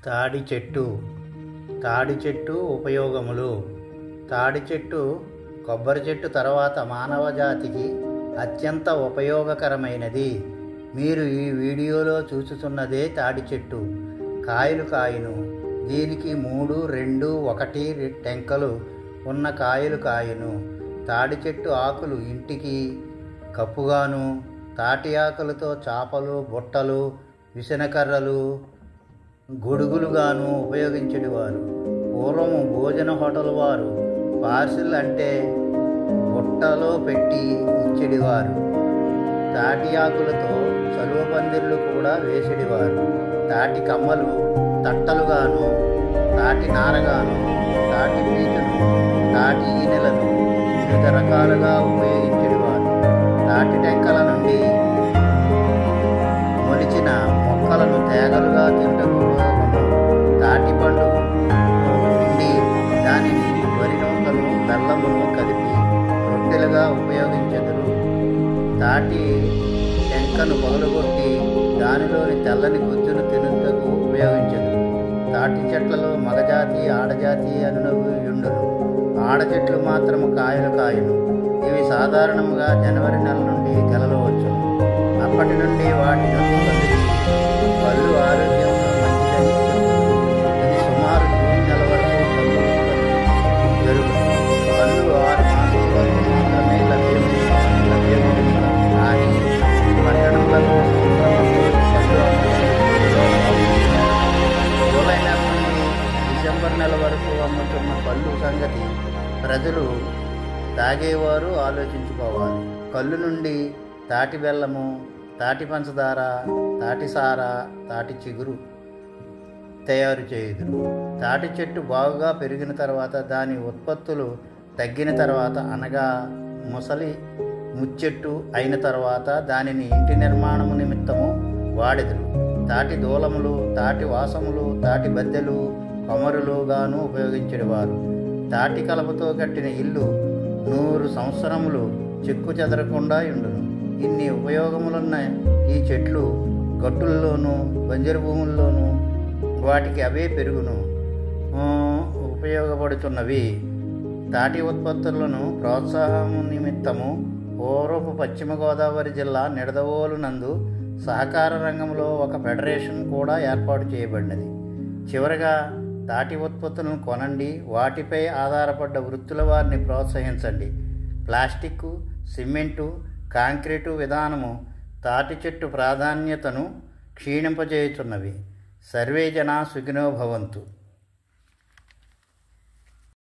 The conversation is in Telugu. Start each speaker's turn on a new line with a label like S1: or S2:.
S1: తాడి చెట్టు. తాడి చెట్టు ఉపయోగములు. తాడి చెట్టు కొబ్బరి చెట్టు తర్వాత మానవ జాతికి అత్యంత ఉపయోగకరమైనది. మీరు ఈ వీడియోలో చూస్తున్నదే తాడి చెట్టు. కాయలు కాయును. దీనికి 3, 2, 1 టెంకలు ఉన్న కాయలు కాయును. తాడి చెట్టు ఆకులు ఇంటికి కప్పుగాను, తాటి ఆకులతో చాపలు, బుట్టలు, విసనకర్రలు, గొడుగులుగాను ఉపయోగించేవారు. పూర్వము భోజన హోటల్ వారు పార్సిల్ అంటే బుట్టలో పెట్టి ఇచ్చేవారు. తాటి ఆకులతో చలువ పందిళ్ళు కూడా వేసేవారు. తాటి కమ్మలు తట్టలుగాను, తాటి నారగాను, తాటి పీచును, తాటి ఈనెలను వివిధ రకాలుగా ఉపయోగించేవారు. తాటి టెంకల నుండి మొలిచిన మొక్కలను తేగలుగా తినటకు ఉపయోగము. తాటి పండు పిండి దానిని వరి నూకను బెల్లమును కలిపి రొట్టెలుగా ఉపయోగించెదరు. తాటి టెంకను పగలగొట్టి దానిలోని తెల్లని గుజ్జును తినుటకు ఉపయోగించెదరు. తాటి చెట్లలో మగజాతి, ఆడజాతి అనునవి యుండును. ఆడ చెట్లు మాత్రము కాయలు కాయును. ఇవి సాధారణంగా జనవరి నెల నుండి గెలలు వచ్చును. అప్పటి నుండి వాటి యొక్క పళ్ళు ఆరోగ్యంగా మంచిదని చెబుతుంది. ఇది సుమారు జూన్ నెల వరకు పళ్ళు జరుగుతుంది. పళ్ళు 6 మాసాల వరకు మాత్రమే లభ్యమవుతుంది. కానీ పట్టణంలో జూలై నెల నుండి డిసెంబర్ నెల వరకు అమ్ముతున్న పళ్ళు సంగతి ప్రజలు తాగేవారు ఆలోచించుకోవాలి. కళ్ళు నుండి తాటి బెల్లము, తాటి పంచదార, తాటి సార, తాటి చిగురు తయారు చేయుదురు. తాటి చెట్టు బాగుగా పెరిగిన తర్వాత, దాని ఉత్పత్తులు తగ్గిన తర్వాత, అనగా ముసలి ముచ్చెట్టు అయిన తర్వాత దానిని ఇంటి నిర్మాణము నిమిత్తము వాడెదరు. తాటి దూలములు, తాటి వాసములు, తాటి బద్దెలు, కొమరులుగాను ఉపయోగించేవారు. తాటి కలపతో కట్టిన ఇల్లు 100 సంవత్సరములు చెక్కు చెదరకుండా ఉండును. ఇన్ని ఉపయోగములున్న ఈ చెట్లు గట్టుల్లోనూ బంజరు భూముల్లోనూ వాటికి అవే పెరుగును ఉపయోగపడుతున్నవి. తాటి ఉత్పత్తులను ప్రోత్సాహము నిమిత్తము పూర్వపు పశ్చిమ గోదావరి జిల్లా నిడదవోలు నందు సహకార రంగంలో ఒక ఫెడరేషన్ కూడా ఏర్పాటు చేయబడినది. చివరగా తాటి ఉత్పత్తులను కొనండి, వాటిపై ఆధారపడ్డ వృత్తుల వారిని ప్రోత్సహించండి. ప్లాస్టిక్, సిమెంటు, కాంక్రీటు విధానము తాటి చెట్టు ప్రాధాన్యతను క్షీణింపజేయుచున్నవి. సర్వే జనా సుఖినో భవంతు.